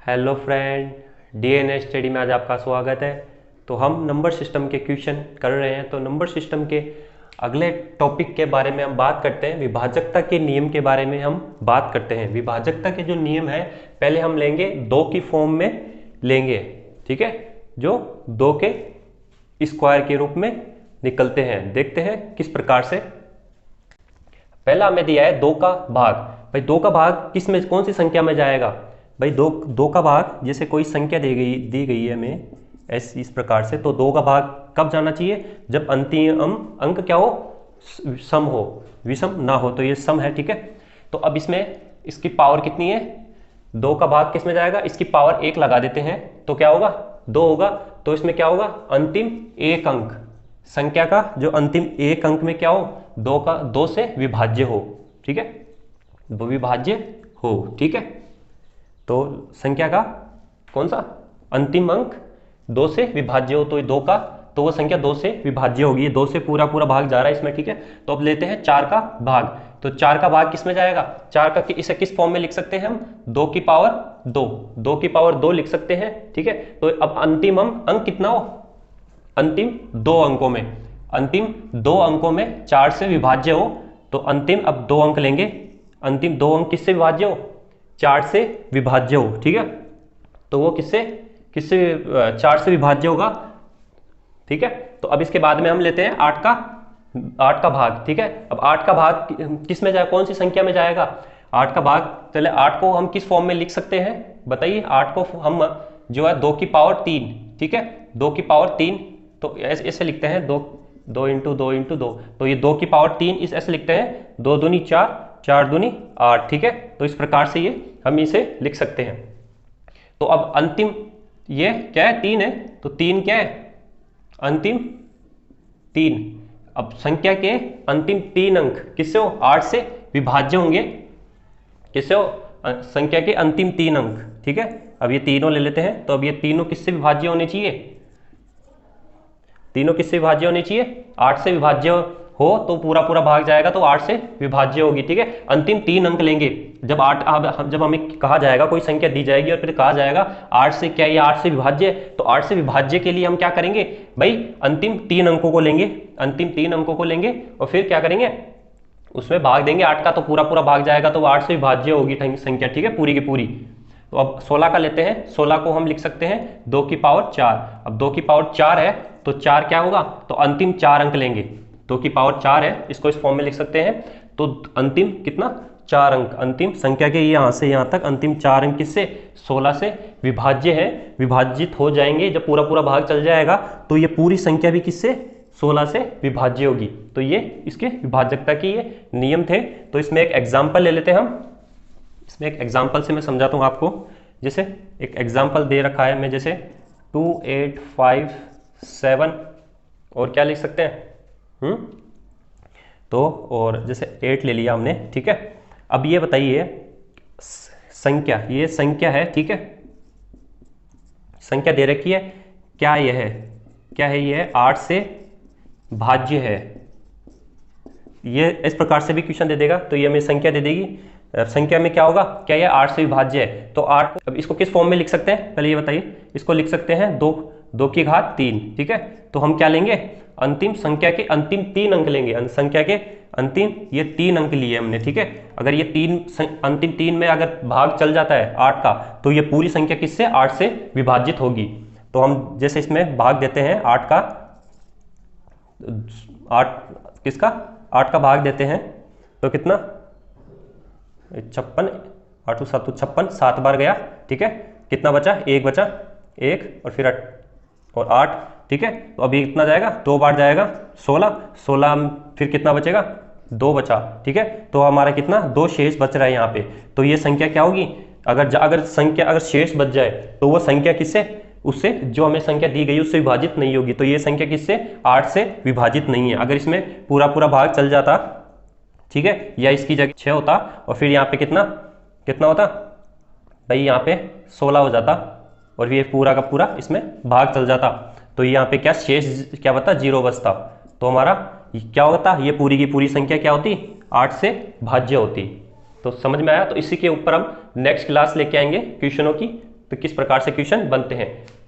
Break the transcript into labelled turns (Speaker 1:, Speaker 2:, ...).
Speaker 1: Hello friend, DNA study में आज आपका स्वागत है। तो हम नंबर सिस्टम के क्वेश्चन कर रहे हैं। तो नंबर सिस्टम के अगले टॉपिक के बारे में हम बात करते हैं, विभाजकता के नियम के बारे में हम बात करते हैं। विभाजकता के जो नियम है पहले हम लेंगे दो की फॉर्म में लेंगे, ठीक है, जो दो के स्क्वायर के रूप में निकलते हैं। देखते हैं किस प्रकार से। पहला हमें दिया है दो का भाग। भाई दो का भाग किस में, कौन सी संख्या में जाएगा? भाई दो का भाग, जैसे कोई संख्या दी गई है हमें इस प्रकार से, तो दो का भाग कब जाना चाहिए? जब अंतिम अंक क्या हो? सम हो, विषम ना हो। तो ये सम है, ठीक है। तो अब इसमें इसकी पावर कितनी है? दो का भाग किस में जाएगा? इसकी पावर एक लगा देते हैं तो क्या होगा? दो होगा। तो इसमें क्या होगा? अंतिम एक अंक, संख्या का जो अंतिम एक अंक में क्या हो? दो से विभाज्य हो, ठीक है, विभाज्य हो, ठीक है। तो संख्या का कौन सा अंतिम अंक दो से विभाज्य हो, तो दो का, तो वो संख्या दो से विभाज्य होगी। दो से पूरा भाग जा रहा है इसमें, ठीक है। तो अब लेते हैं चार का भाग। तो चार का भाग किस में जाएगा? चार का इसे किस फॉर्म में लिख सकते हैं हम? दो की पावर दो लिख सकते हैं, ठीक है। तो अब अंतिम अंक कितना हो? अंतिम दो अंकों में चार से विभाज्य हो, तो अंतिम अब दो अंक लेंगे। अंतिम दो अंक किससे विभाज्य हो? चार से विभाज्य हो, ठीक है। तो वो किससे चार से विभाज्य होगा, ठीक है। तो अब इसके बाद में हम लेते हैं आठ का भाग, ठीक है। अब आठ का भाग किस में जाएगा, कौन सी संख्या में जाएगा? आठ का भाग, चले आठ को हम किस फॉर्म में लिख सकते हैं बताइए? आठ को हम जो है दो की पावर तीन, ठीक है, दो की पावर तीन, तो ऐसे लिखते हैं दो इंटू दो, तो ये दो की पावर तीन इस ऐसे लिखते हैं, दो दूनी चार, चार दूनी आठ, ठीक है। तो इस प्रकार से ये हम इसे लिख सकते हैं। तो अब अंतिम ये क्या है? तीन है, तो तीन क्या है? अंतिम तीन। अब संख्या के अंतिम तीन अंक किससे हो? आठ से विभाज्य होंगे। किससे हो? संख्या के अंतिम तीन अंक, ठीक है। अब ये तीनों ले लेते हैं। तो अब ये तीनों किससे विभाज्य होने चाहिए? तीनों किससे विभाज्य होने चाहिए? आठ से विभाज्य हो तो पूरा भाग जाएगा, तो आठ से विभाज्य होगी, ठीक है। अंतिम तीन अंक लेंगे। जब हमें कहा जाएगा, कोई संख्या दी जाएगी और फिर कहा जाएगा आठ से, क्या ये आठ से विभाज्य है? तो आठ से विभाज्य के लिए हम क्या करेंगे भाई? अंतिम तीन अंकों को लेंगे और फिर क्या करेंगे? उसमें भाग देंगे आठ का, तो पूरा भाग जाएगा, तो आठ से विभाज्य होगी संख्या, ठीक है, पूरी की पूरी। तो अब 16 का लेते हैं। 16 को हम लिख सकते हैं दो की पावर चार। अब दो की पावर चार है, तो चार क्या होगा? तो अंतिम चार अंक लेंगे। दो की पावर चार है, इसको इस फॉर्म में लिख सकते हैं। तो अंतिम कितना? चार अंक। अंतिम संख्या के यहां से यहां तक अंतिम चार अंक किससे? 16 से विभाज्य है, विभाजित हो जाएंगे। जब पूरा भाग चल जाएगा तो ये पूरी संख्या भी किससे? 16 से विभाज्य होगी। तो ये इसके विभाजकता के ये नियम थे। तो इसमें एक एग्जाम्पल ले लेते हैं हम। इसमें एक एग्जाम्पल से मैं समझाता हूँ आपको। जैसे एक एग्जाम्पल दे रखा है, मैं जैसे 2 8 5 7 और क्या लिख सकते हैं? तो और जैसे 8 ले लिया हमने, ठीक है। अब ये बताइए संख्या, ये संख्या है, ठीक है, संख्या दे रखी है। क्या ये है? ये 8 से भाज्य है। ये इस प्रकार से भी क्वेश्चन दे देगा, तो ये हमें संख्या दे देगी। संख्या में क्या होगा? क्या ये 8 से विभाज्य है? तो 8 को अब इसको किस फॉर्म में लिख सकते हैं पहले ये बताइए? इसको लिख सकते हैं दो की घात तीन, ठीक है। तो हम क्या लेंगे? अंतिम संख्या के अंतिम तीन अंक लेंगे। संख्या के अंतिम ये तीन अंक लिए हमने, ठीक है। अगर ये अंतिम तीन में अगर भाग चल जाता है आठ का, तो ये पूरी संख्या किससे? आठ से विभाजित होगी। तो हम जैसे इसमें भाग देते हैं आठ का भाग देते हैं, तो कितना? 56, 8 7 56, 7 बार गया, ठीक है। कितना बचा? एक बचा, एक और फिर और 8, ठीक है। तो अभी कितना जाएगा? दो बार जाएगा, 16, फिर कितना बचेगा? दो बचा, ठीक है। तो हमारा कितना? दो शेष बच रहा है यहाँ पे। तो ये संख्या क्या होगी? अगर शेष बच जाए तो वो संख्या किससे? उससे जो हमें संख्या दी गई उससे विभाजित नहीं होगी। तो ये संख्या किससे? 8 से विभाजित नहीं है। अगर इसमें पूरा भाग चल जाता, ठीक है, या इसकी जगह 6 होता और फिर यहाँ पे कितना होता भाई? यहाँ पे 16 हो जाता और ये पूरा का पूरा इसमें भाग चल जाता, तो यहाँ पे क्या शेष क्या बता? 0 बचता। तो हमारा क्या होता? ये पूरी की पूरी संख्या क्या होती? 8 से भाज्य होती। तो समझ में आया? तो इसी के ऊपर हम नेक्स्ट क्लास लेके आएंगे क्वेश्चनों की। तो किस प्रकार से क्वेश्चन बनते हैं।